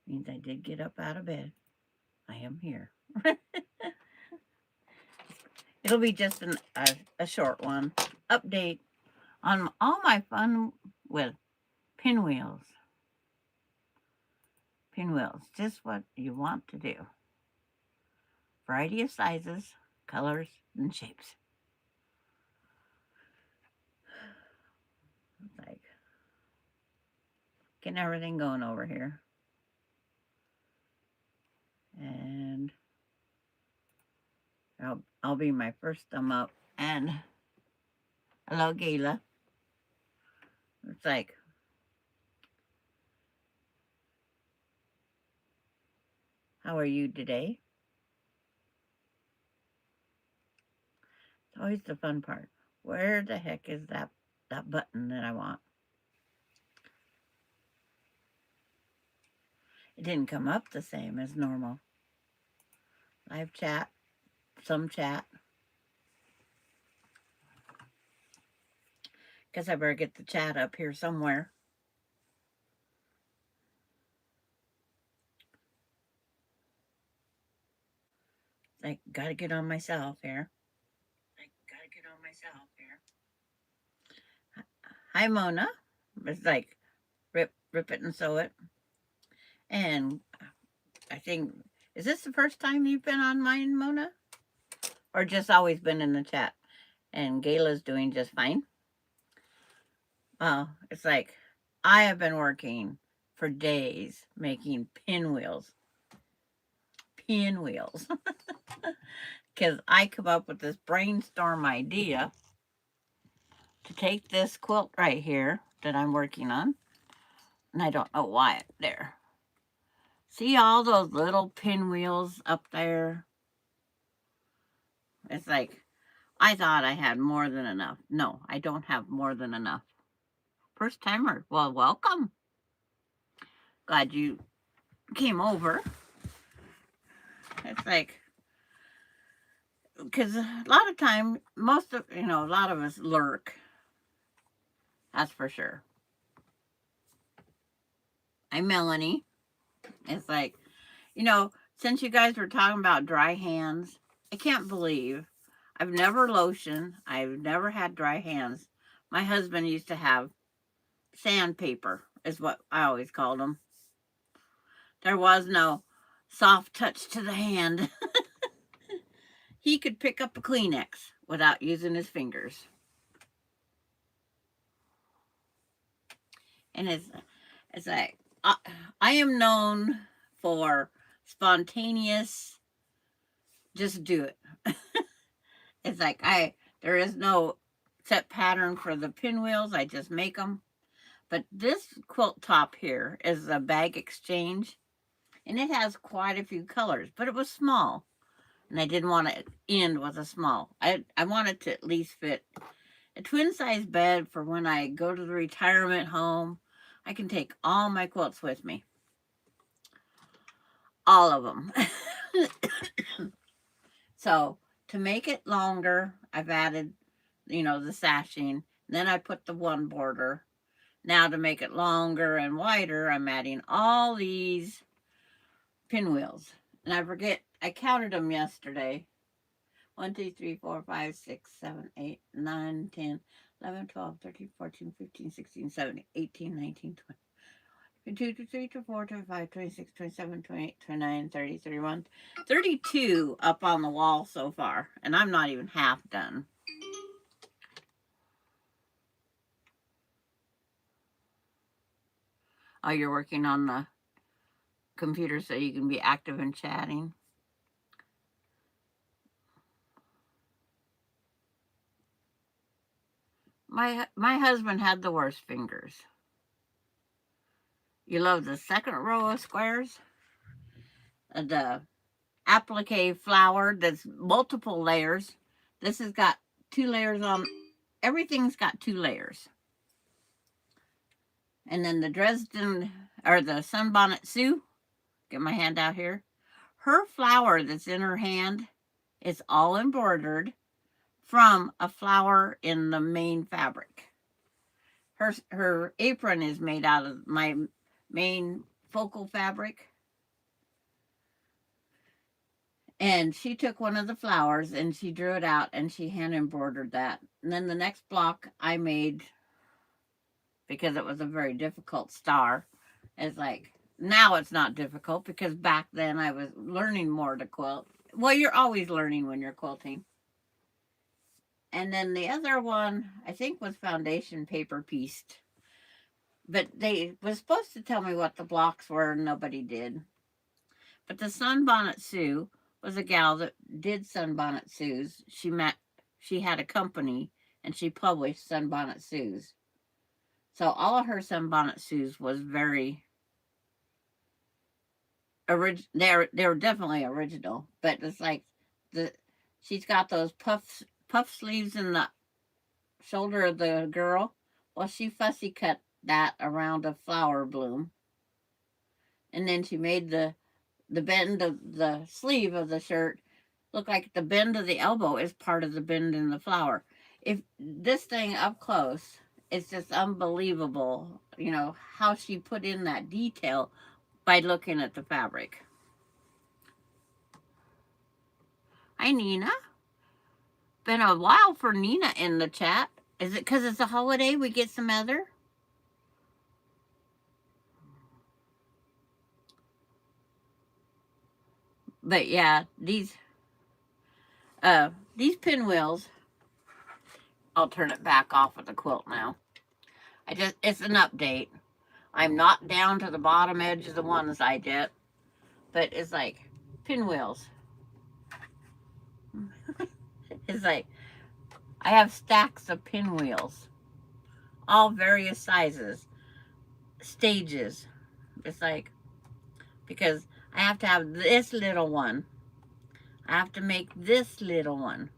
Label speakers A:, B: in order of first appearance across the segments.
A: Means I did get up out of bed. I am here. It'll be just a short one. Update on all my fun with pinwheels. Pinwheels, just what you want to do. Variety of sizes, colors, and shapes. Like getting everything going over here. And I'll be my first thumb up. And hello, Gayla. It's like, how are you today? It's always the fun part. Where the heck is that button that I want? It didn't come up the same as normal. Live chat, some chat. Guess I better get the chat up here somewhere. I gotta get on myself here. Hi, Mona. It's like rip it and sew it. And I think, is this the first time you've been on mine, Mona? Or just always been in the chat? And Gayla's doing just fine. It's like I have been working for days making pinwheels. Pinwheels. Because I come up with this brainstorm idea to take this quilt right here that I'm working on. And I don't know why it's there. See all those little pinwheels up there? It's like, I thought I had more than enough. No, I don't have more than enough. First timer, well, welcome. Glad you came over. It's like, because a lot of time, a lot of us lurk. That's for sure. I'm Melanie. It's like, since you guys were talking about dry hands, I can't believe I've never lotioned. I've never had dry hands. My husband used to have sandpaper, is what I always called them. There was no soft touch to the hand. He could pick up a Kleenex without using his fingers. And it's like, I am known for spontaneous, just do it. It's like, there is no set pattern for the pinwheels. I just make them. But this quilt top here is a bag exchange. And it has quite a few colors, but it was small. And I didn't want to end with a small. I wanted to at least fit a twin size bed for when I go to the retirement home. I can take all my quilts with me. All of them. So to make it longer, I've added, the sashing. Then I put the one border. Now to make it longer and wider, I'm adding all these pinwheels. And I counted them yesterday. 1, 2, 3, 4, 5, 6, 7, 8, 9, 10, 11, 12, 13, 14, 15, 16, 17, 18, 19, 20, 22, 23, 24, 25, 26, 27, 28, 29, 30, 31, 32 up on the wall so far. And I'm not even half done. Oh, you're working on the computer so you can be active and chatting. My husband had the worst fingers. You love the second row of squares? The applique flower that's multiple layers. This has got 2 layers on. Everything's got 2 layers. And then the Dresden, or the Sunbonnet Sue, get my hand out here. Her flower that's in her hand is all embroidered from a flower in the main fabric. Her apron is made out of my main focal fabric. And she took one of the flowers and she drew it out and she hand embroidered that. And then the next block I made, because it was a very difficult star, it's like, now it's not difficult because back then I was learning more to quilt. Well, you're always learning when you're quilting. And then the other one, I think, was foundation paper pieced. But they was supposed to tell me what the blocks were, and nobody did. But the Sunbonnet Sue was a gal that did Sunbonnet Sue's. She had a company, and she published Sunbonnet Sue's. So all of her Sunbonnet Sue's was very They were definitely original, but it's like the she's got those puff sleeves in the shoulder of the girl. Well, she fussy cut that around a flower bloom, and then she made the bend of the sleeve of the shirt look like the bend of the elbow is part of the bend in the flower. If this thing up close, it's just unbelievable, how she put in that detail by looking at the fabric. Hi, Nina. Been a while for Nina in the chat. Is it because it's a holiday we get some other? But yeah, these pinwheels, I'll turn it back off with the quilt now. It's an update. I'm not down to the bottom edge of the ones I did, but it's like pinwheels. It's like I have stacks of pinwheels, all various sizes, stages. It's like, because I have to have this little one. I have to make this little one.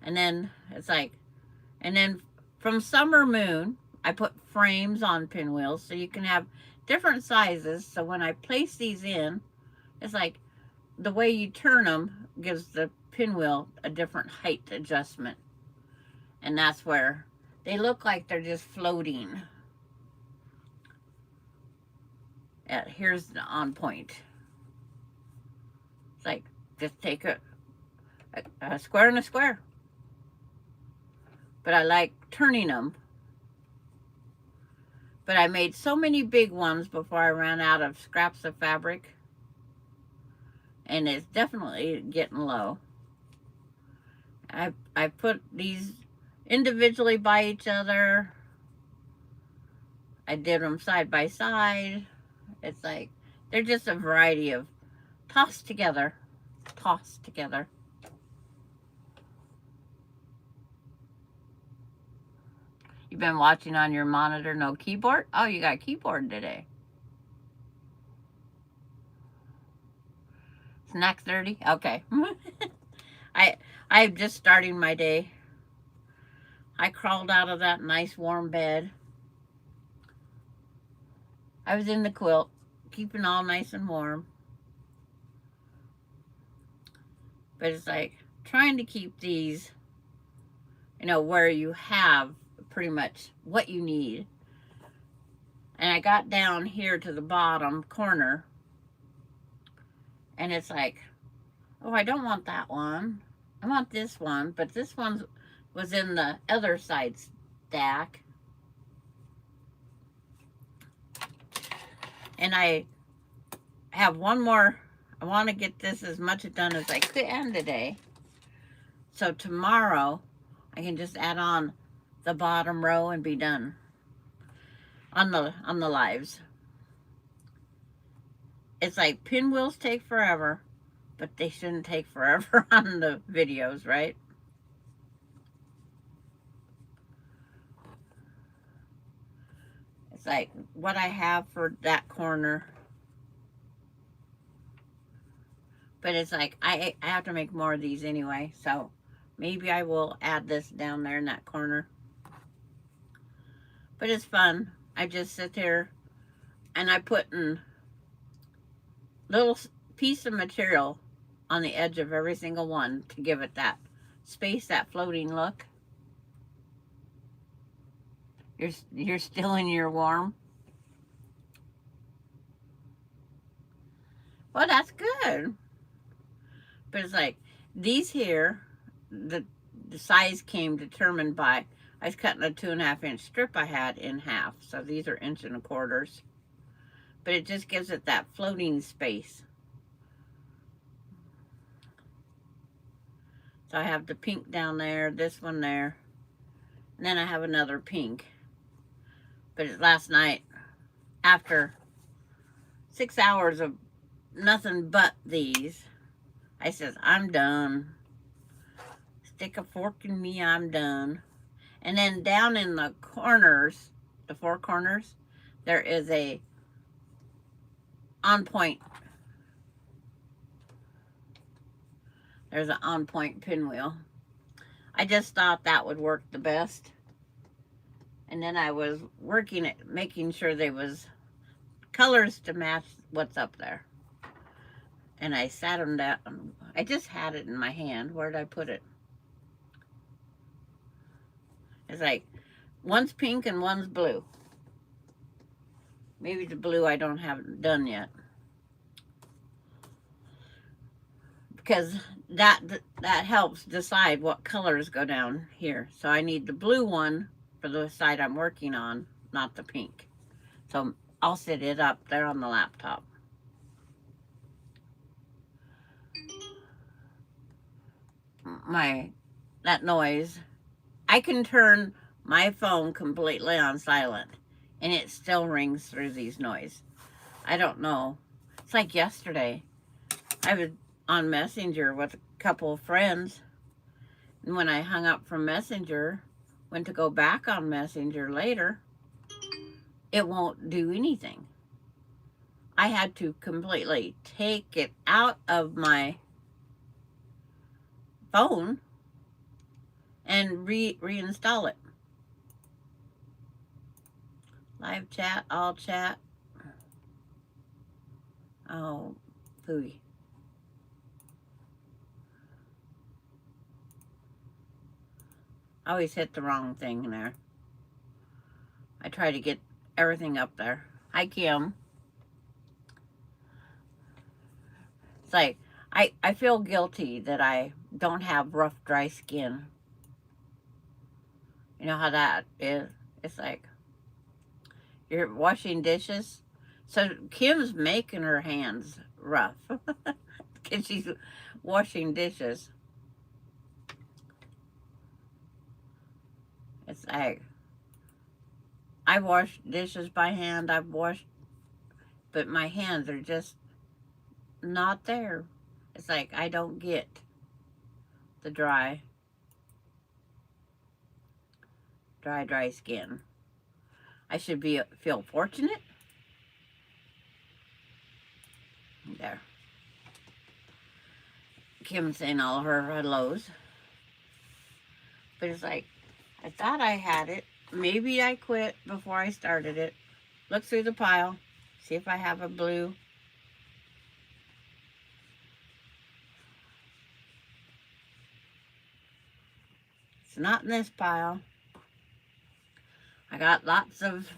A: And then it's like, and then from Summer Moon, I put frames on pinwheels so you can have different sizes. So when I place these in, it's like the way you turn them gives the pinwheel a different height adjustment. And that's where they look like they're just floating. Here's the on point. It's like, just take a square and a square. But I like turning them. But I made so many big ones before I ran out of scraps of fabric. And it's definitely getting low. I put these individually by each other. I did them side by side. It's like, they're just a variety of tossed together. You've been watching on your monitor, no keyboard? Oh, you got a keyboard today. Snack 30? Okay. I'm just starting my day. I crawled out of that nice warm bed. I was in the quilt, keeping all nice and warm. But it's like trying to keep these, where you have pretty much what you need. And I got down here to the bottom corner, and it's like, oh, I don't want that one. I want this one, but this one was in the other side stack. And I have one more. I want to get this as much done as I can today. So tomorrow, I can just add on the bottom row and be done on the lives. It's like pinwheels take forever, but they shouldn't take forever on the videos, right? It's like what I have for that corner. But it's like I have to make more of these anyway, so maybe I will add this down there in that corner. But it's fun. I just sit there and I put in little piece of material on the edge of every single one to give it that space, that floating look. You're still in your warm. Well, that's good. But it's like these here, the size came determined by, I was cutting a 2.5 inch strip I had in half. So these are 1.25 inches. But it just gives it that floating space. So I have the pink down there, this one there, and then I have another pink. But last night, after 6 hours of nothing but these, I says, I'm done. Stick a fork in me, I'm done. And then down in the corners, the 4 corners, there is a on point. There's an on point pinwheel. I just thought that would work the best. And then I was working it, making sure there was colors to match what's up there. And I sat them down. I just had it in my hand. Where did I put it? It's like, one's pink and one's blue. Maybe the blue I don't have done yet. Because that helps decide what colors go down here. So I need the blue one for the side I'm working on, not the pink. So I'll set it up there on the laptop. That noise, I can turn my phone completely on silent and it still rings through these noise. I don't know. It's like yesterday. I was on Messenger with a couple of friends, and when I hung up from Messenger, went to go back on Messenger later, it won't do anything. I had to completely take it out of my phone and reinstall it. Live chat, all chat. Oh, phooey. I always hit the wrong thing there. I try to get everything up there. Hi, Kim. It's like, I feel guilty that I don't have rough, dry skin. You know how that is? It's like, you're washing dishes. So Kim's making her hands rough because she's washing dishes. It's like, I wash dishes by hand. I've washed, but my hands are just not there. It's like I don't get the dry skin. I should feel fortunate. There. Kim's saying all her hellos. But it's like, I thought I had it. Maybe I quit before I started it. Look through the pile. See if I have a blue. It's not in this pile. I got lots of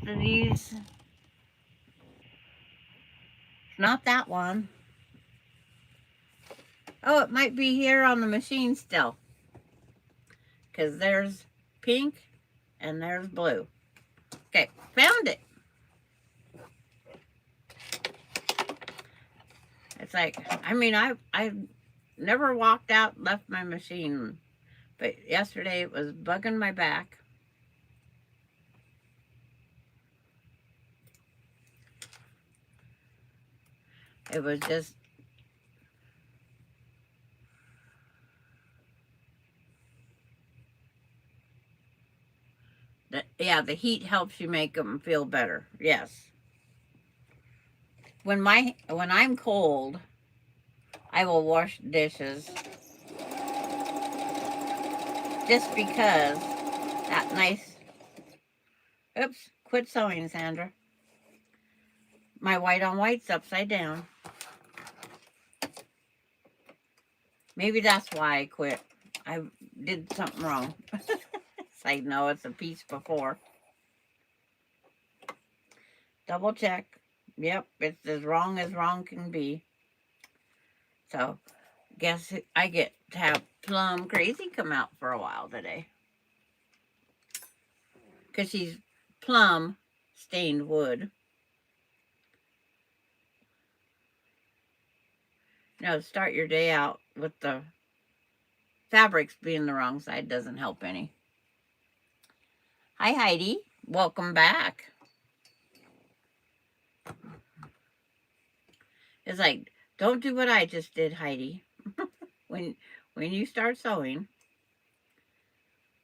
A: these. It's not that one. Oh, it might be here on the machine still. Because there's pink and there's blue. Okay, found it. It's like, I mean, I've never walked out and left my machine. But yesterday it was bugging my back. It was just, yeah, the heat helps you make them feel better. Yes. When I'm cold, I will wash dishes just because that nice, oops, quit sewing, Sandra. My white on white's upside down. Maybe that's why I quit. I did something wrong. It's like, no, it's a piece before. Double check. Yep, it's as wrong can be. So guess I get to have Plum Crazy come out for a while today. Because she's plum stained wood. Start your day out with the fabrics being the wrong side doesn't help any. Hi, Heidi. Welcome back. It's like, don't do what I just did, Heidi. when you start sewing,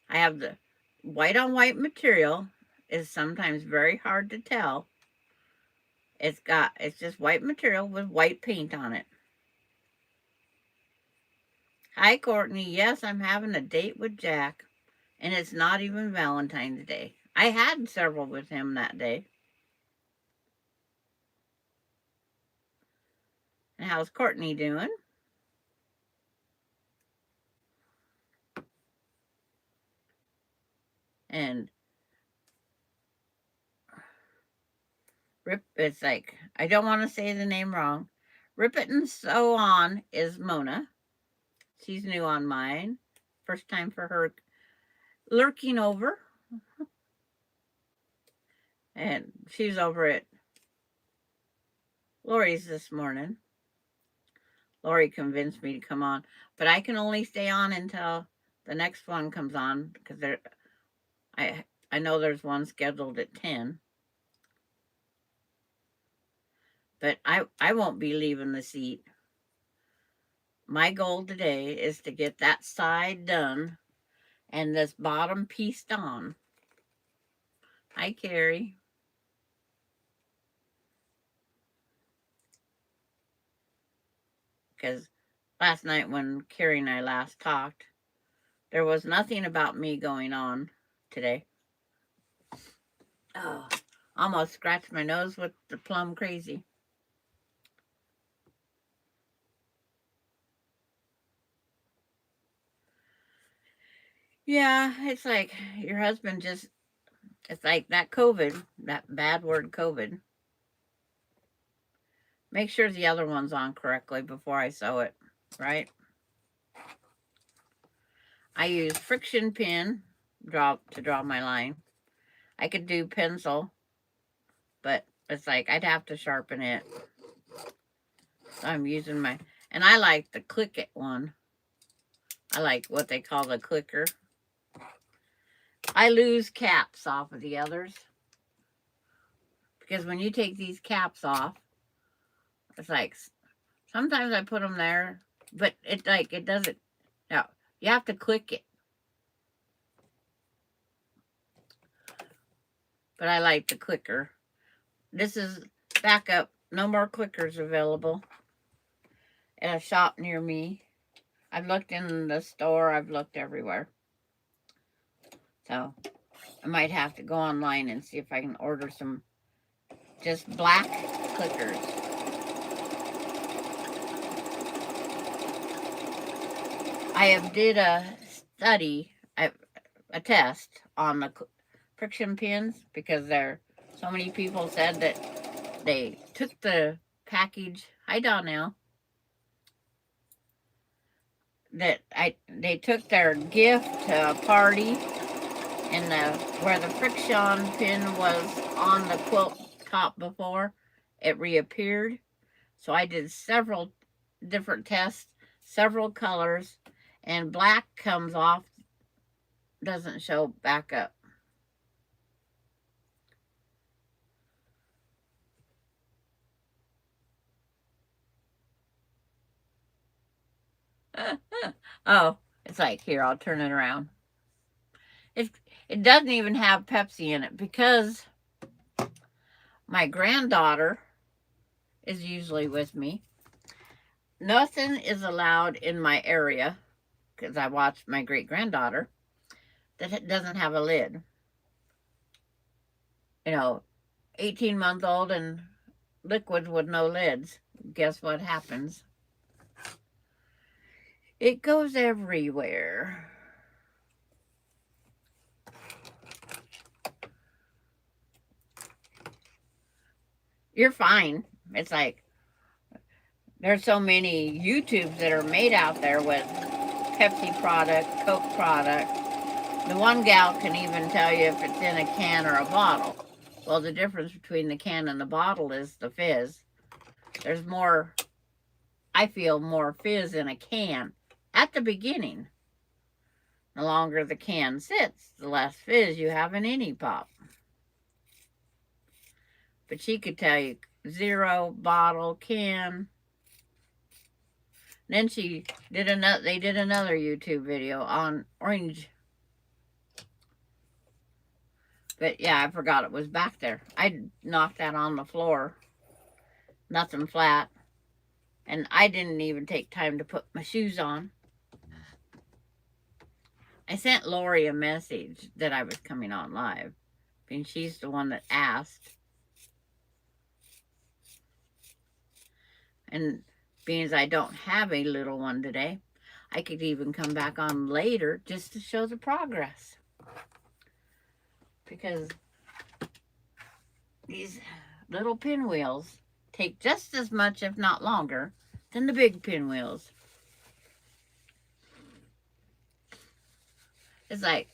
A: I have the white on white material is sometimes very hard to tell. It's just white material with white paint on it. Hi, Courtney. Yes, I'm having a date with Jack, and it's not even Valentine's Day. I had several with him that day. And how's Courtney doing? And it's like, I don't want to say the name wrong. Rip It and Sew On is Mona. She's new on mine. First time for her lurking over. And she's over at Lori's this morning. Lori convinced me to come on, but I can only stay on until the next one comes on because I know there's one scheduled at 10. But I won't be leaving the seat. My goal today is to get that side done and this bottom piece on. Hi, Carrie. Because last night when Carrie and I last talked, there was nothing about me going on today. Oh, almost scratched my nose with the Plum Crazy. Yeah, it's like your husband just, it's like that COVID, that bad word COVID. Make sure the other one's on correctly before I sew it, right? I use friction pin to draw my line. I could do pencil, but it's like I'd have to sharpen it. So I'm using and I like the click it one. I like what they call the clicker. I lose caps off of the others because when you take these caps off, it's like sometimes I put them there, but it doesn't. No, you have to click it. But I like the clicker. This is backup. No more clickers available at a shop near me. I've looked in the store. I've looked everywhere. So I might have to go online and see if I can order some just black clickers. I have did a study, a test on the friction pins because so many people said that they took the package. Hi, Donnell. They took their gift to a party and where the friction pin was on the quilt top before, it reappeared. So I did several different tests, several colors, and black comes off, doesn't show back up. Oh, it's like, here, I'll turn it around. It doesn't even have Pepsi in it because my granddaughter is usually with me. Nothing is allowed in my area because I watched my great granddaughter that doesn't have a lid. 18-month-old and liquids with no lids. Guess what happens? It goes everywhere. You're fine. It's like There's so many YouTubes that are made out there with Pepsi product, Coke product. The one gal can even tell you if it's in a can or a bottle. Well, the difference between the can and the bottle is the fizz. There's more, I feel, more fizz in a can at the beginning. The longer the can sits, the less fizz you have in any pop. But she could tell you zero, bottle, can. Then she did another. They did another YouTube video on orange. But yeah, I forgot it was back there. I knocked that on the floor. Nothing flat. And I didn't even take time to put my shoes on. I sent Lori a message that I was coming on live. And she's the one that asked. And being as I don't have a little one today, I could even come back on later just to show the progress. Because these little pinwheels take just as much, if not longer, than the big pinwheels. It's like,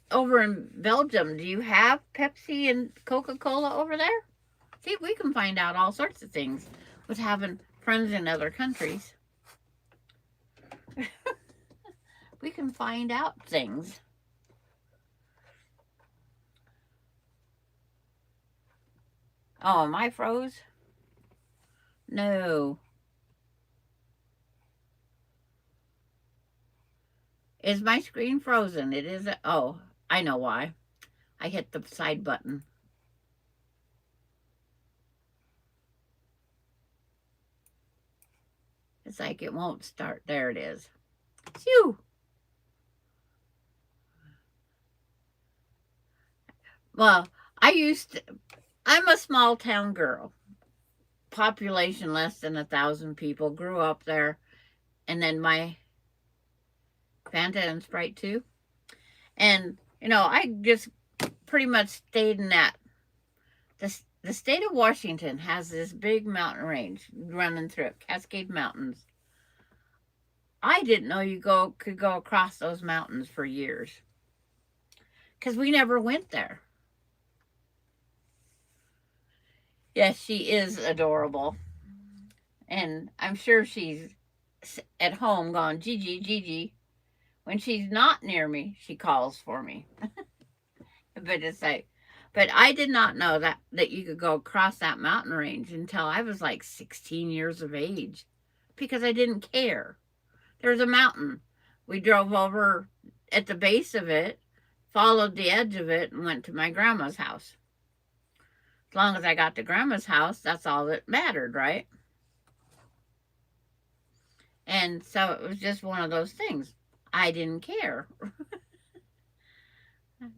A: over in Belgium, do you have Pepsi and Coca-Cola over there? See, we can find out all sorts of things with having friends in other countries. We can find out things. Oh, am I froze? No. Is my screen frozen? It is. Oh, I know why. I hit the side button. It's like it won't start. There it is. Phew. Well, I'm a small town girl. Population less than 1,000 people. Grew up there. And then my Fanta and Sprite too. And, I just pretty much stayed in that. The state of Washington has this big mountain range running through it, Cascade Mountains. I didn't know you could go across those mountains for years. Because we never went there. Yes, she is adorable. And I'm sure she's at home going, Gigi, Gigi. When she's not near me, she calls for me. But it's like, but I did not know that you could go across that mountain range until I was like 16 years of age, because I didn't care. There's a mountain. We drove over at the base of it, followed the edge of it, and went to my grandma's house. As long as I got to grandma's house, that's all that mattered, right? And so it was just one of those things. I didn't care.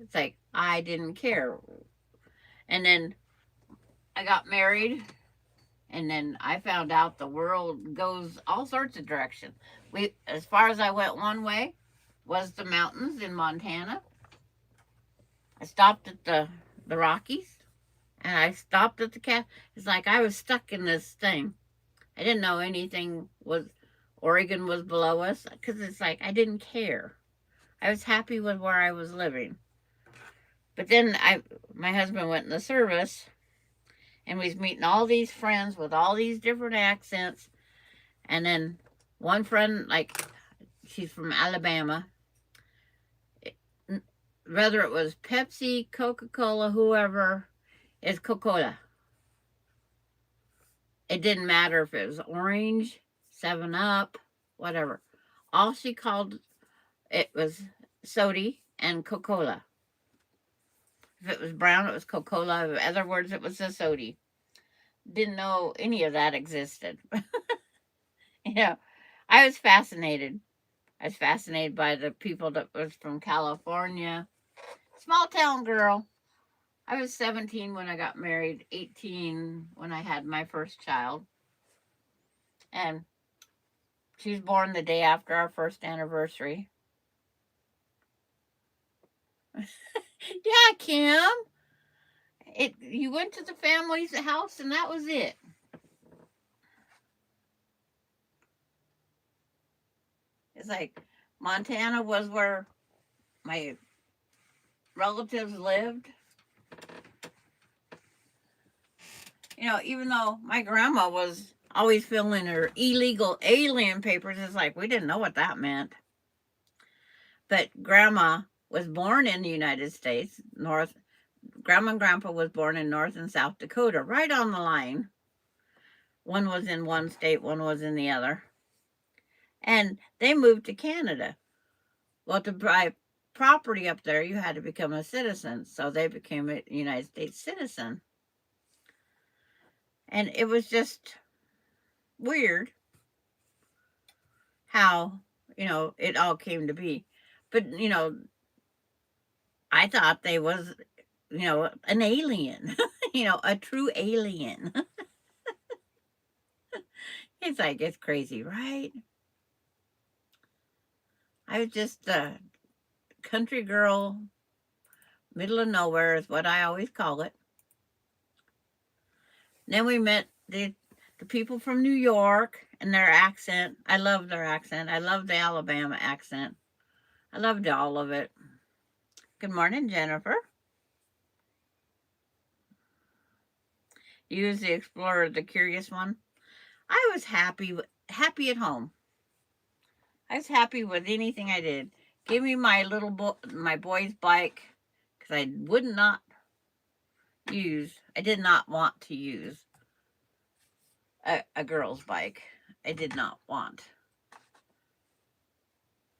A: It's like, I didn't care. And then I got married, and then I found out the world goes all sorts of direction. As far as I went one way, was the mountains in Montana. I stopped at the Rockies, and I stopped at the It's like I was stuck in this thing. I didn't know Oregon was below us, because it's like I didn't care. I was happy with where I was living. But then my husband went in the service, and we was meeting all these friends with all these different accents. And then one friend, like, she's from Alabama. Whether it was Pepsi, Coca-Cola, whoever, is Coca-Cola. It didn't matter if it was orange, 7-Up, whatever. All she called it was soda and Coca-Cola. If it was brown, it was Coca-Cola. In other words, it was a soda. Didn't know any of that existed. I was fascinated. I was fascinated by the people that was from California. Small town girl. I was 17 when I got married, 18 when I had my first child. And she was born the day after our first anniversary. Yeah, Kim. You went to the family's house and that was it. It's like Montana was where my relatives lived. You know, even though my grandma was always filling her illegal alien papers, it's like we didn't know what that meant. But grandma was born in the United States. Grandma and grandpa was born in North and South Dakota, right on the line. One was in one state, one was in the other. And they moved to Canada. Well, to buy property up there, you had to become a citizen. So they became a United States citizen. And it was just weird how, it all came to be. But, I thought they was, an alien, a true alien. It's like, it's crazy, right? I was just a country girl, middle of nowhere is what I always call it. Then we met the people from New York and their accent. I love their accent. I love the Alabama accent. I loved all of it. Good morning, Jennifer. You was the explorer, the curious one. I was happy at home. I was happy with anything I did. Give me my my boy's bike, because I did not want to use a girl's bike. I did not want.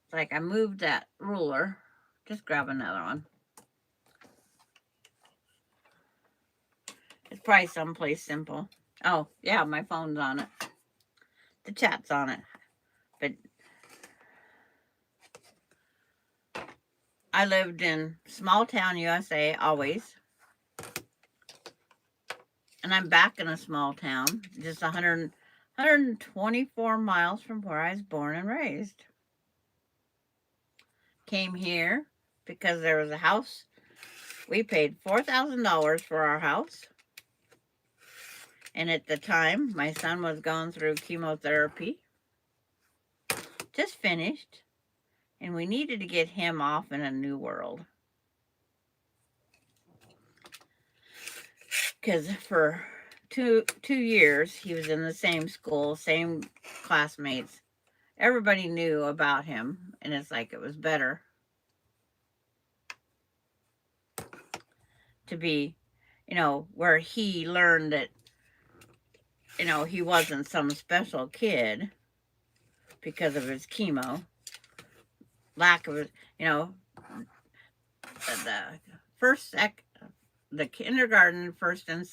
A: It's like I moved that ruler. Just grab another one. It's probably someplace simple. Oh, yeah, my phone's on it. The chat's on it. But I lived in small town USA always. And I'm back in a small town, just 124 miles from where I was born and raised. Came here because there was a house. We paid $4,000 for our house. And at the time, my son was going through chemotherapy. Just finished. And we needed to get him off in a new world. Because for two years, he was in the same school, same classmates. Everybody knew about him. And it's like it was better to be, where he learned that, he wasn't some special kid because of his chemo. Lack of, the kindergarten, first and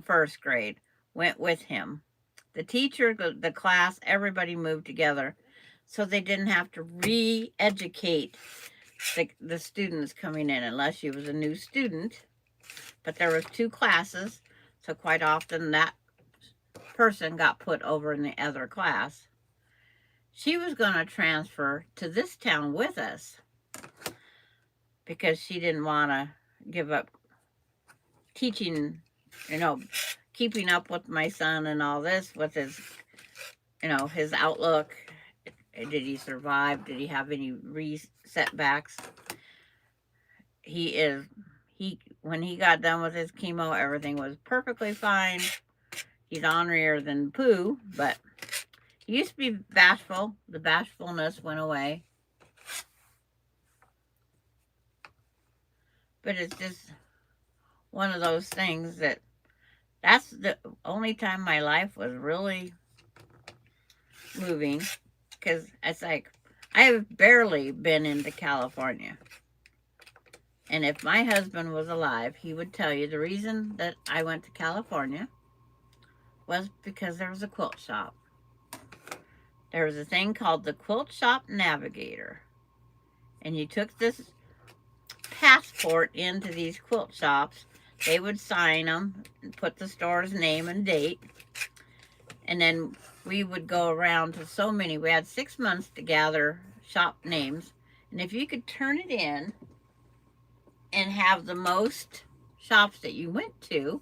A: first grade went with him. The teacher, the class, everybody moved together so they didn't have to re-educate the students coming in unless she was a new student. But there was 2 classes, so quite often that person got put over in the other class. She was going to transfer to this town with us because she didn't want to give up teaching, keeping up with my son and all this with his, his outlook. Did he survive? Did he have any setbacks? When he got done with his chemo, everything was perfectly fine. He's ornerier than poo, but he used to be bashful. The bashfulness went away. But it's just one of those things that's the only time my life was really moving, because it's like I have barely been into California. And if my husband was alive, he would tell you the reason that I went to California was because there was a quilt shop. There was a thing called the Quilt Shop Navigator. And you took this passport into these quilt shops. They would sign them and put the store's name and date. And then we would go around to so many. We had 6 months to gather shop names. And if you could turn it in and have the most shops that you went to,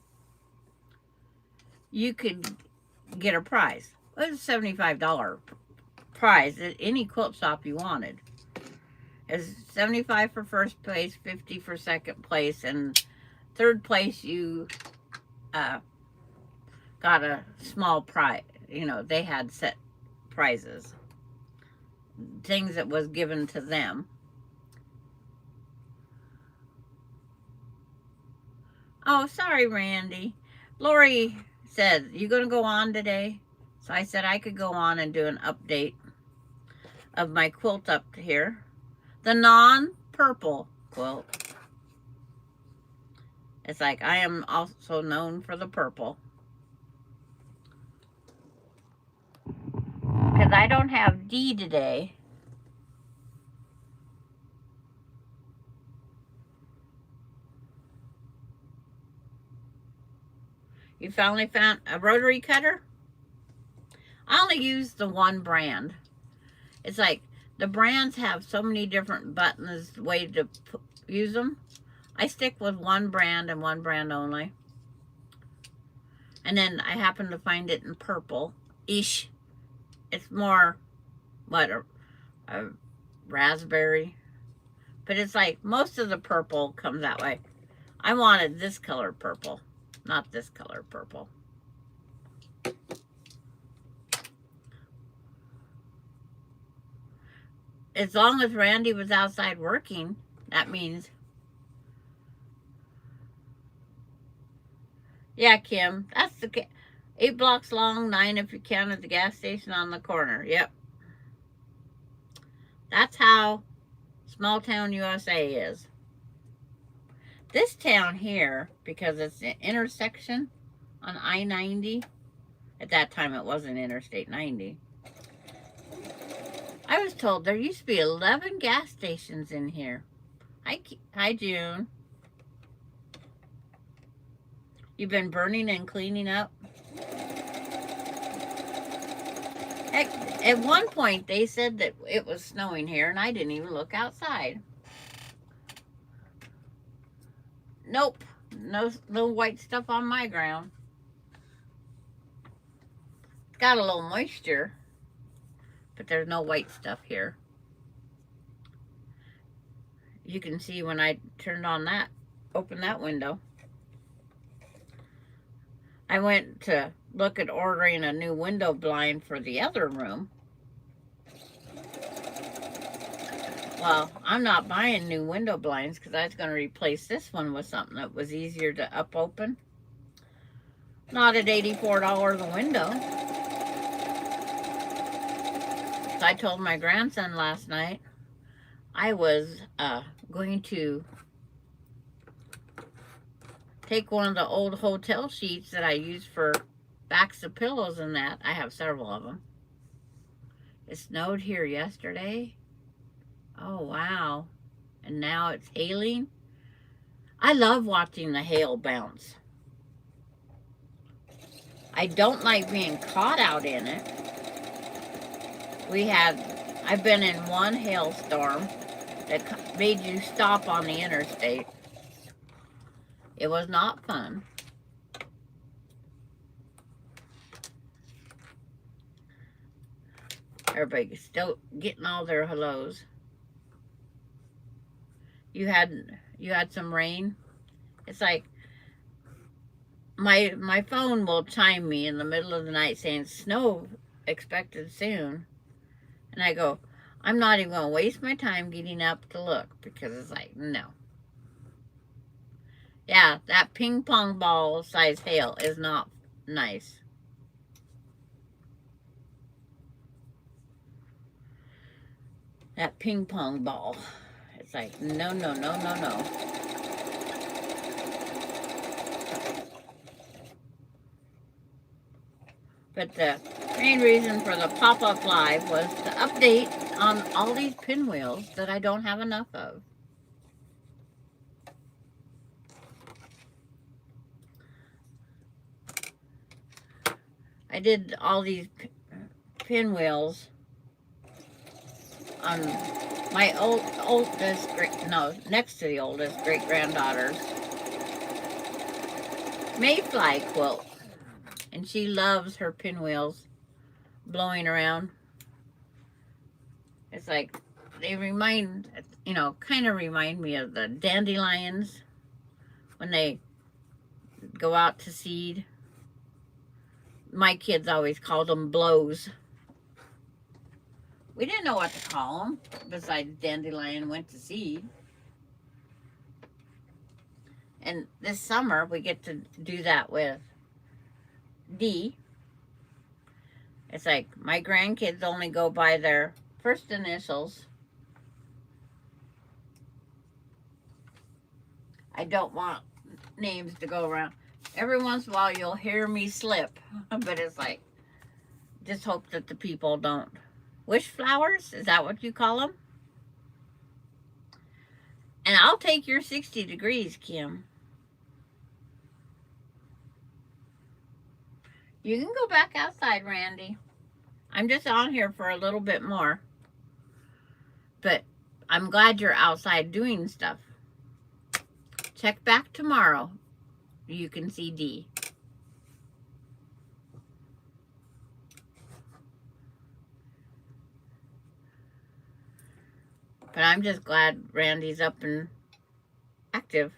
A: you could get a prize. It was a $75 prize at any quilt shop you wanted. It's 75 for first place, 50 for second place, and third place you got a small prize. You know, they had set prizes, things that was given to them. Oh, sorry, Randy. Lori said, you going to go on today? So I said I could go on and do an update of my quilt up here. The non-purple quilt. It's like I am also known for the purple. Because I don't have D today. You finally found a rotary cutter? I only use the one brand. It's like the brands have so many different buttons, way to use them. I stick with one brand and one brand only. And then I happen to find it in purple-ish. It's more, what, a raspberry. But it's like most of the purple comes that way. I wanted this color purple, not this color purple. As long as Randy was outside working, that means... Yeah, Kim, that's the 8 blocks long, 9 if you count at the gas station on the corner. Yep. That's how small town USA is. This town here, because it's an intersection on I-90, at that time it wasn't Interstate 90. I was told there used to be 11 gas stations in here. Hi, June. You've been burning and cleaning up? Heck, at one point they said that it was snowing here and I didn't even look outside. Nope, no white stuff on my ground. It's got a little moisture, but there's no white stuff here. You can see when I turned on that, open that window. I went to look at ordering a new window blind for the other room. Well, I'm not buying new window blinds because I was going to replace this one with something that was easier to open. Not at $84 a window. So I told my grandson last night I was going to take one of the old hotel sheets that I use for backs of pillows and that. I have several of them. It snowed here yesterday. Oh, wow. And now it's hailing. I love watching the hail bounce. I don't like being caught out in it. I've been in one hailstorm that made you stop on the interstate. It was not fun. Everybody's still getting all their hellos. You had some rain. It's like my phone will chime me in the middle of the night saying snow expected soon. And I go, I'm not even going to waste my time getting up to look because it's like, no. Yeah, that ping pong ball size hail is not nice. That ping pong ball. It's like, no, no, no, no, no. But the main reason for the pop-up live was to update on all these pinwheels that I don't have enough of. I did all these pinwheels on my next to the oldest great-granddaughter's mayfly quilt. And she loves her pinwheels blowing around. It's like they remind, you know, kind of remind me of the dandelions when they go out to seed. My kids always called them blows. We didn't know what to call them besides dandelion went to seed. And this summer we get to do that with D. It's like my grandkids only go by their first initials. I don't want names to go around. Every once in a while you'll hear me slip, but it's like, just hope that the people don't. Wish flowers? Is that what you call them? And I'll take your 60 degrees, Kim. You can go back outside, Randy. I'm just on here for a little bit more. But I'm glad you're outside doing stuff. Check back tomorrow. You can see D. But I'm just glad Randy's up and active.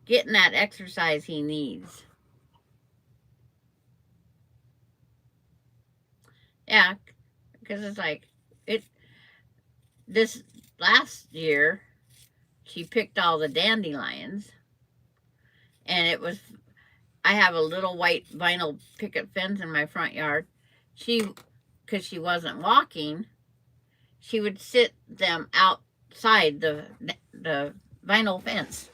A: Getting that exercise he needs. Yeah, because it's like, this last year, she picked all the dandelions. And it was, I have a little white vinyl picket fence in my front yard. Because she wasn't walking, she would sit them outside the vinyl fence.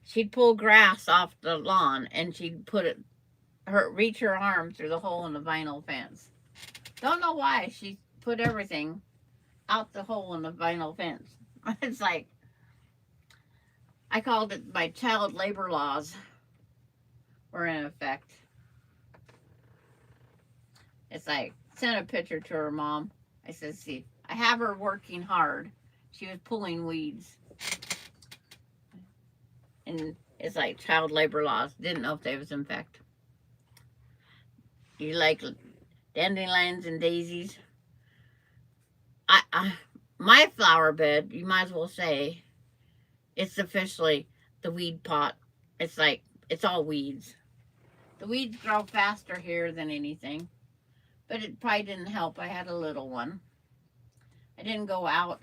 A: She'd pull grass off the lawn and she'd reach her arm through the hole in the vinyl fence. Don't know why she put everything out the hole in the vinyl fence. It's like, I called it my child labor laws were in effect. It's like, sent a picture to her mom. I said, see, I have her working hard. She was pulling weeds. And it's like child labor laws. Didn't know if they was in effect. You like dandelions and daisies? My flower bed, you might as well say, it's officially the weed pot. It's like, it's all weeds. The weeds grow faster here than anything. But it probably didn't help. I had a little one. I didn't go out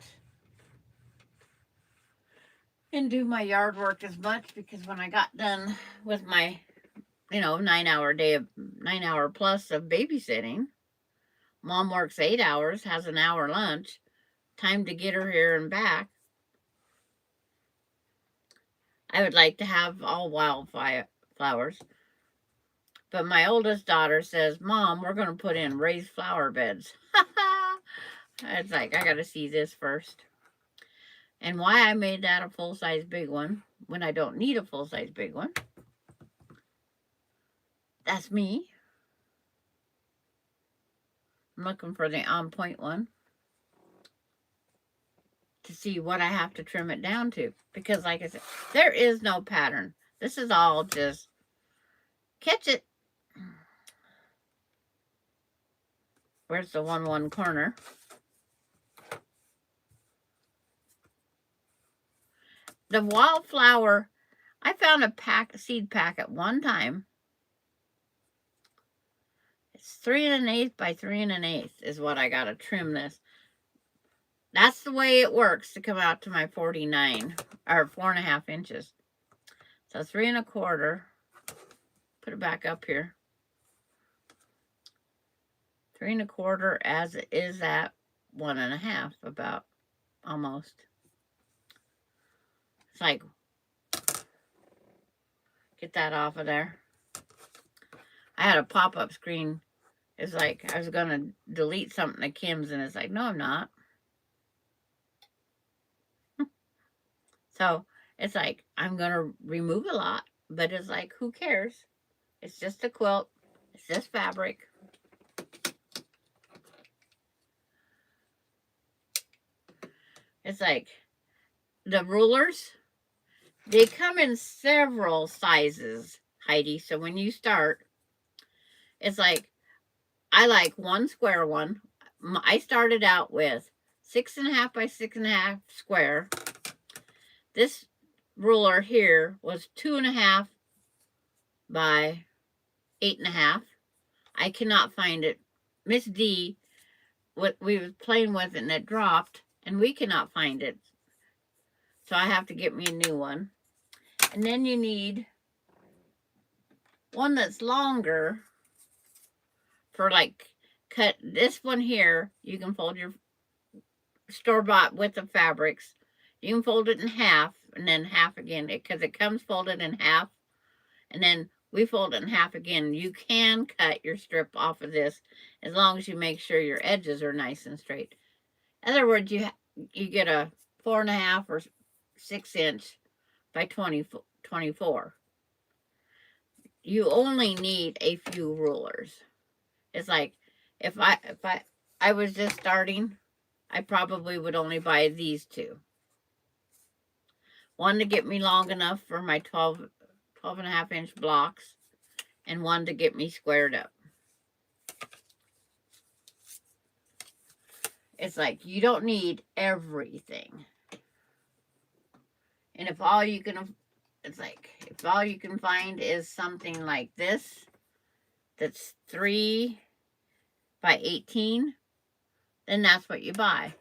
A: and do my yard work as much because when I got done with my, 9 hour plus of babysitting, Mom works 8 hours, has an hour lunch, time to get her here and back. I would like to have all wildflowers. But my oldest daughter says, Mom, we're going to put in raised flower beds. It's like, I got to see this first. And why I made that a full-size big one when I don't need a full-size big one. That's me. I'm looking for the on-point one to see what I have to trim it down to. Because like I said, there is no pattern. This is all just catch it. Where's the 1 corner? The wildflower, I found a seed pack at one time. It's 3 1/8 by 3 1/8 is what I got to trim this. That's the way it works to come out to my 49 or 4.5 inches. So 3 1/4. Put it back up here. 3 1/4 as it is at 1.5, about almost. It's like, get that off of there. I had a pop-up screen. It's like I was going to delete something at Kim's, and it's like, no, I'm not. So it's like, I'm going to remove a lot, but it's like, who cares? It's just a quilt. It's just fabric. It's like, the rulers, they come in several sizes, Heidi. So when you start, it's like, I like one square one. I started out with 6.5 by 6.5 square. This ruler here was 2.5 by 8.5. I cannot find it. Miss D, what we was playing with it and it dropped, and we cannot find it. So I have to get me a new one. And then you need one that's longer for like cut. This one here, you can fold your store-bought width of fabrics. You can fold it in half and then half again because it comes folded in half, and then we fold it in half again. You can cut your strip off of this as long as you make sure your edges are nice and straight. In other words, you get a 4.5 or 6-inch by 24. You only need a few rulers. It's like if I was just starting, I probably would only buy these two. One to get me long enough for my 12.5-inch blocks, and one to get me squared up. It's like you don't need everything. And if all you can, it's like if all you can find is something like this, that's 3 by 18, then that's what you buy.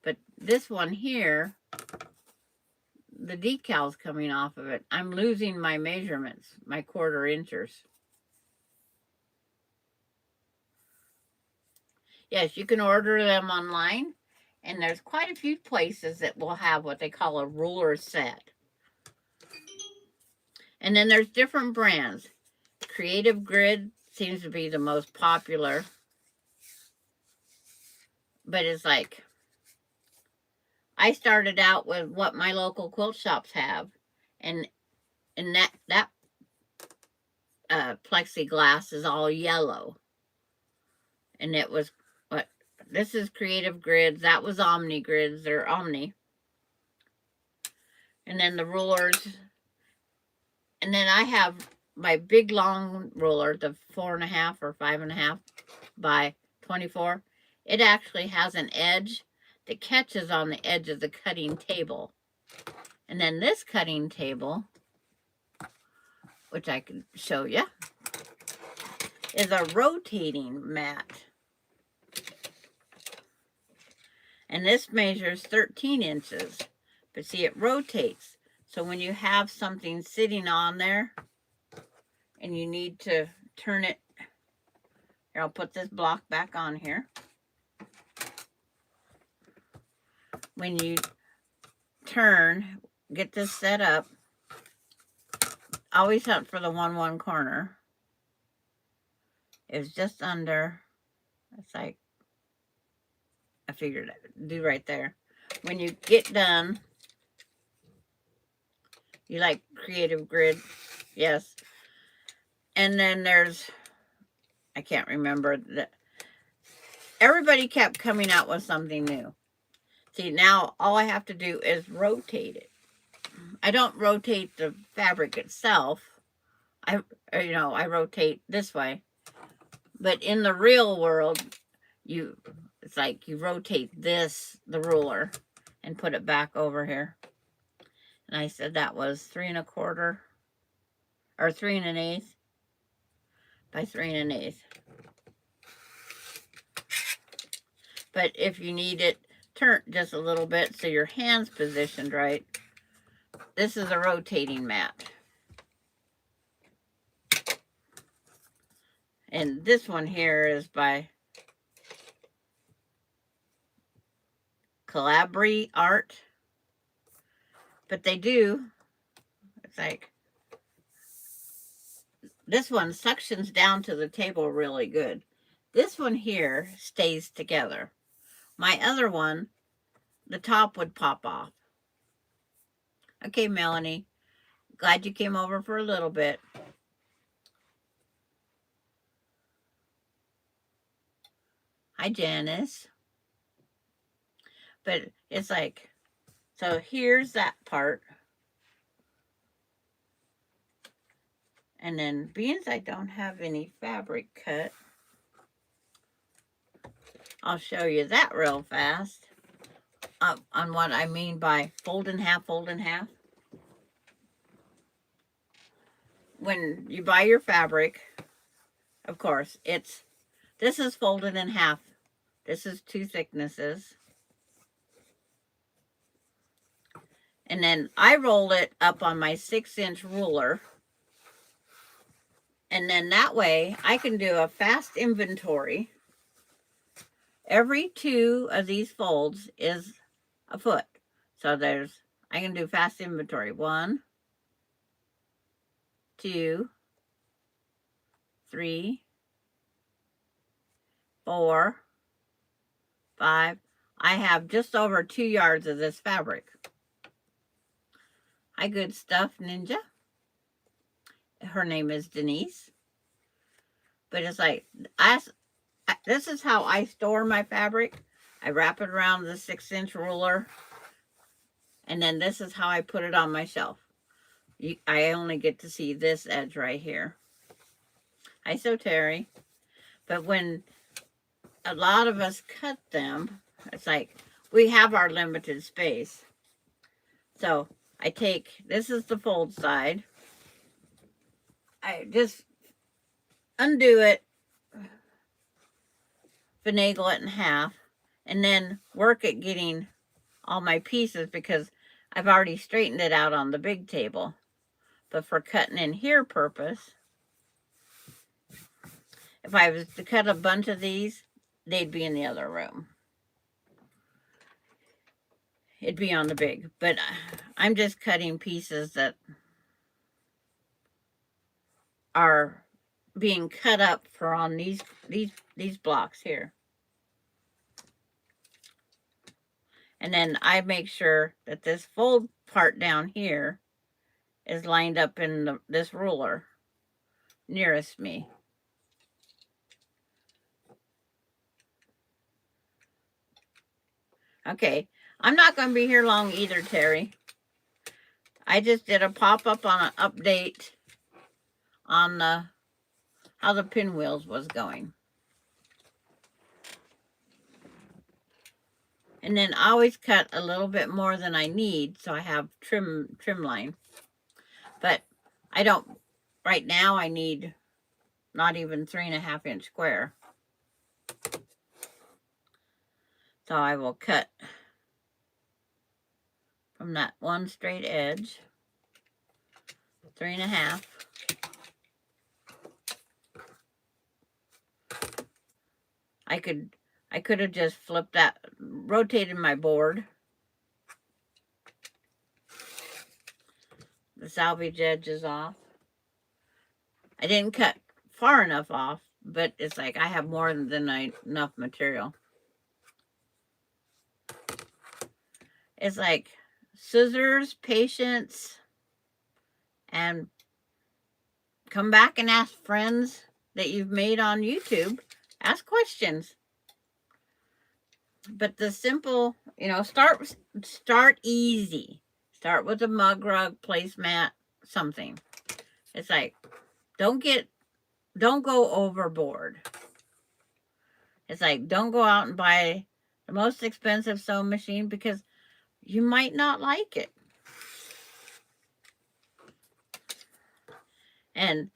A: But this one here, the decal's coming off of it. I'm losing my measurements, my 1/4 inches. Yes, you can order them online, and there's quite a few places that will have what they call a ruler set. And then there's different brands. Creative Grid seems to be the most popular. But it's like, I started out with what my local quilt shops have. And that plexiglass is all yellow. And it was, what, this is Creative Grids. That was Omni Grids. They're Omni. And then the rulers. And then I have my big long ruler, the 4.5 or 5.5 by 24. It actually has an edge that catches on the edge of the cutting table. And then this cutting table, which I can show you, is a rotating mat. And this measures 13 inches. But see, it rotates. So when you have something sitting on there and you need to turn it, here, I'll put this block back on here. When you turn, get this set up, always hunt for the 1 corner. It's just under, it's like, I figured I'd do right there. When you get done, you like Creative Grid, yes. And then there's, I can't remember, everybody kept coming out with something new. See, now all I have to do is rotate it. I don't rotate the fabric itself. I rotate this way. But in the real world, it's like you rotate the ruler, and put it back over here. And I said that was 3 1/4 or 3 1/8 by 3 1/8. But if you need it turned just a little bit so your hand's positioned right, this is a rotating mat. And this one here is by Calabri Art. But they do, it's like, this one suctions down to the table really good. This one here stays together. My other one, the top would pop off. Okay, Melanie, glad you came over for a little bit. Hi, Janice. But it's like, so here's that part. And then, being as I don't have any fabric cut, I'll show you that real fast on what I mean by fold in half, fold in half. When you buy your fabric, of course, this is folded in half. This is 2 thicknesses. And then I roll it up on my 6-inch ruler. And then that way I can do a fast inventory. Every 2 of these folds is a foot. So I can do fast inventory. 1, 2, 3, 4, 5. I have just over 2 yards of this fabric. Hi, good stuff, Ninja. Her name is Denise. But it's like, this is how I store my fabric. I wrap it around the 6-inch ruler. And then this is how I put it on my shelf. I only get to see this edge right here. Hi, so Terry. But when a lot of us cut them, it's like we have our limited space. So I take, this is the fold side. I just undo it, finagle it in half, and then work at getting all my pieces because I've already straightened it out on the big table. But for cutting in here purpose, if I was to cut a bunch of these, they'd be in the other room. It'd be on the big, but I'm just cutting pieces that are being cut up for on these blocks here. And then I make sure that this fold part down here is lined up in this ruler nearest me. Okay, I'm not going to be here long either, Terry. I just did a pop-up on an update on how the pinwheels was going. And then I always cut a little bit more than I need, so I have trim line. But I don't, right now I need not even 3.5-inch square. So I will cut from that one straight edge, 3.5. I could have just flipped that, rotated my board. The salvage edge is off. I didn't cut far enough off, but it's like I have more than enough material. It's like scissors, patience, and come back and ask friends that you've made on YouTube. Ask questions. But the simple, start easy. Start with a mug rug, placemat, something. It's like, don't go overboard. It's like, don't go out and buy the most expensive sewing machine because you might not like it. And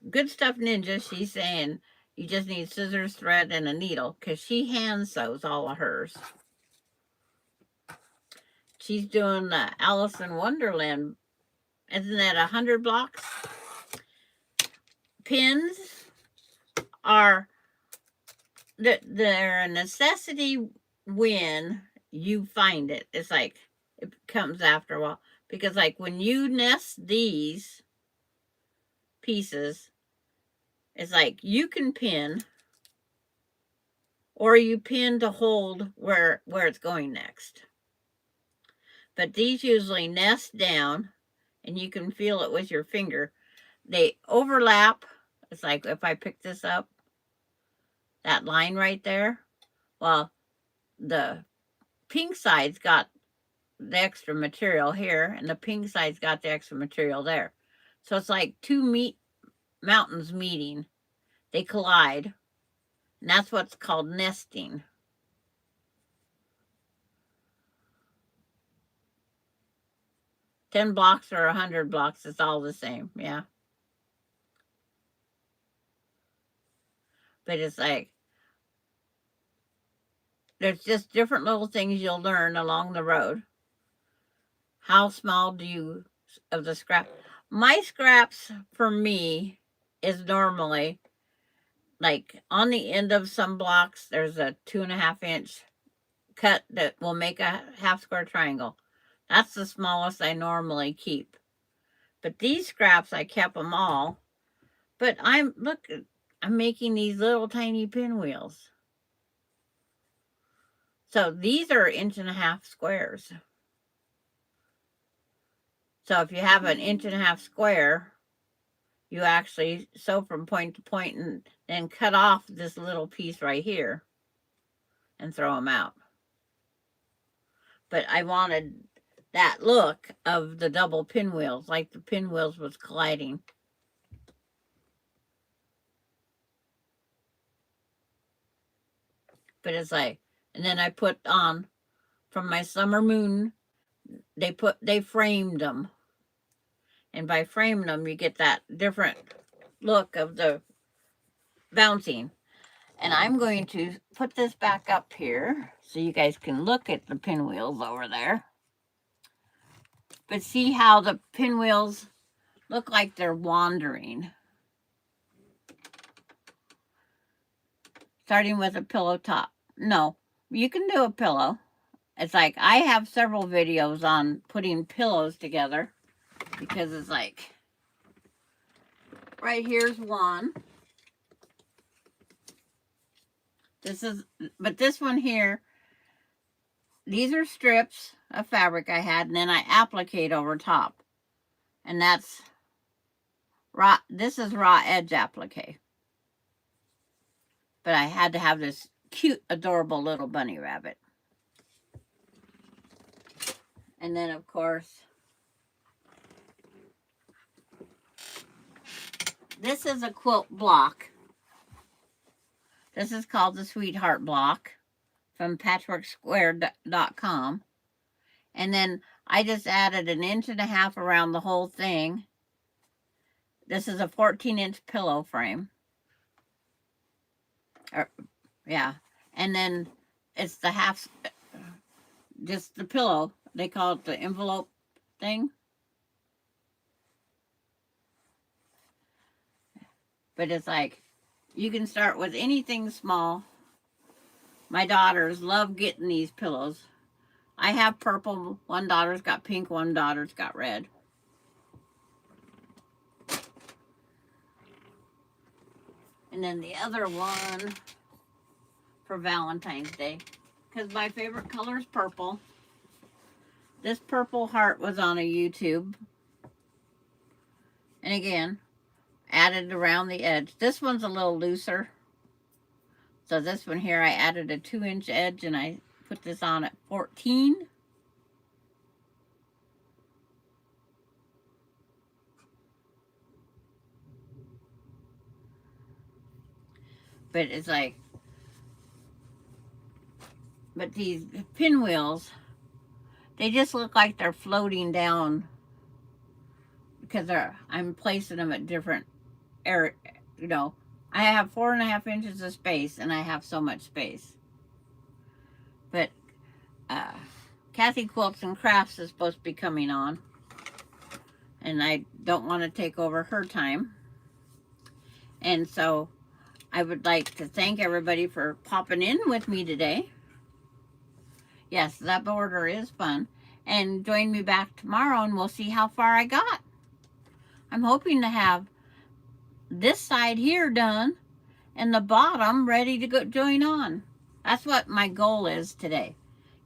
A: Good Stuff Ninja, she's saying you just need scissors, thread, and a needle because she hand sews all of hers. She's doing Alice in Wonderland. Isn't that 100 blocks? Pins are they're a necessity when you find it. It's like it comes after a while because like when you nest these pieces, it's like you can pin or you pin to hold where it's going next. But these usually nest down and you can feel it with your finger. They overlap. It's like if I pick this up, that line right there, well, the pink side's got the extra material here and the pink side's got the extra material there. So it's like two mountains meeting. They collide And that's what's called nesting. $10 blocks or 100 blocks, it's all the same, yeah. But it's like, there's just different little things you'll learn along the road. How small do you of the scrap? My scraps for me is normally like on the end of some blocks, there's a 2.5 inch cut that will make a half square triangle. That's the smallest I normally keep. But these scraps, I kept them all. But I'm making these little tiny pinwheels. So these are 1.5 inch squares. So if you have an 1.5 inch square, you actually sew from point to point and then cut off this little piece right here and throw them out. But I wanted that look of the double pinwheels, like the pinwheels was colliding. But it's like, and then I put on from my summer moon, they framed them. And by framing them, you get that different look of the bouncing. And I'm going to put this back up here so you guys can look at the pinwheels over there. But see how the pinwheels look like they're wandering. Starting with a pillow top. No, you can do a pillow. It's like I have several videos on putting pillows together because it's like, right here's one. But this one here, these are strips of fabric I had, and then I applique over top. And that's raw, this is raw edge applique. But I had to have this cute, adorable little bunny rabbit. And then, of course, this is a quilt block. This is called the Sweetheart Block from patchworksquare.com. And then I just added 1.5 inches around the whole thing. This is a 14-inch pillow frame. Yeah. And then it's the half, just the pillow. They call it the envelope thing. But it's like, you can start with anything small. My daughters love getting these pillows. I have purple. One daughter's got pink. One daughter's got red. And then the other one for Valentine's Day. Because my favorite color is purple. This purple heart was on a YouTube. And again, added around the edge. This one's a little looser. So this one here, I added a 2-inch edge and I put this on at 14. But it's like, but these pinwheels, they just look like they're floating down because I'm placing them at different areas, you know. I have 4.5 inches of space and I have so much space. But Kathy Quilts and Crafts is supposed to be coming on. And I don't want to take over her time. And so I would like to thank everybody for popping in with me today. Yes, that border is fun. And join me back tomorrow and we'll see how far I got. I'm hoping to have this side here done and the bottom ready to go join on. That's what my goal is today.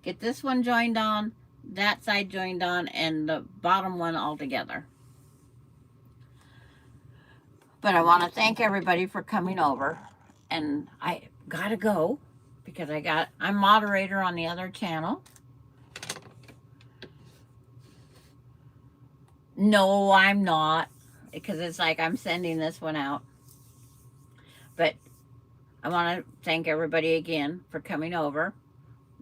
A: Get this one joined on, that side joined on, and the bottom one all together. But I want to thank everybody for coming over. And I gotta go because I'm moderator on the other channel. No, I'm not. Because it's like I'm sending this one out. But I want to thank everybody again for coming over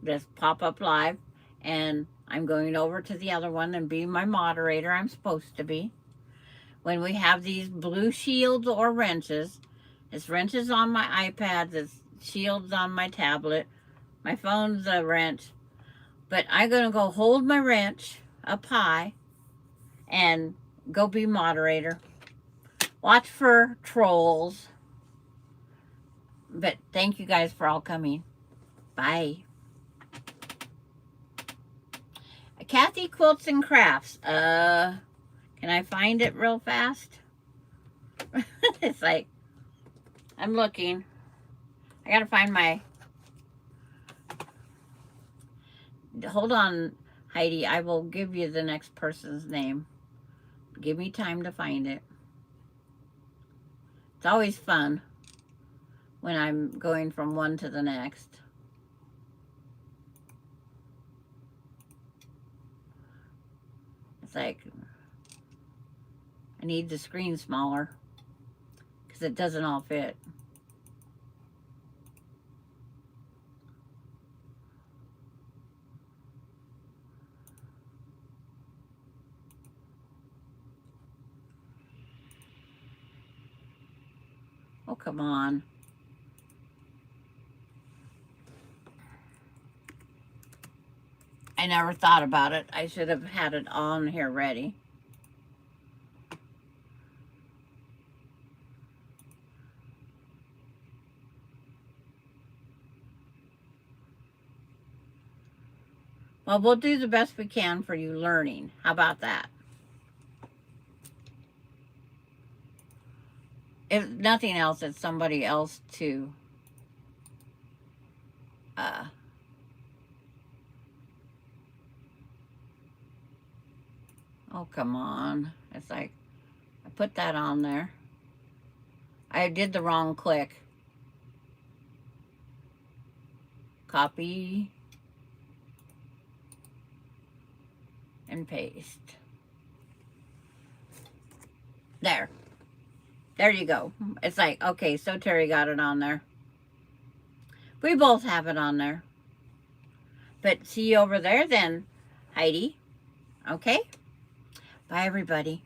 A: this pop-up live, and I'm going over to the other one and be my moderator. I'm supposed to be. When we have these blue shields or wrenches, it's wrenches on my iPad, it's shields on my tablet, my phone's a wrench, but I'm going to go hold my wrench up high and go be moderator. Watch for trolls. But thank you guys for all coming. Bye. Kathy Quilts and Crafts. Can I find it real fast? It's like, I'm looking. I gotta find my... Hold on, Heidi. I will give you the next person's name. Give me time to find it. It's always fun when I'm going from one to the next. It's like, I need the screen smaller because it doesn't all fit. Oh, come on. I never thought about it. I should have had it on here ready. Well, we'll do the best we can for you learning. How about that? If nothing else, it's somebody else to oh, come on. It's like, I put that on there. I did the wrong click. Copy and paste. There. There you go. It's like, okay, so Terry got it on there. We both have it on there. But see you over there then, Heidi. Okay? Bye, everybody.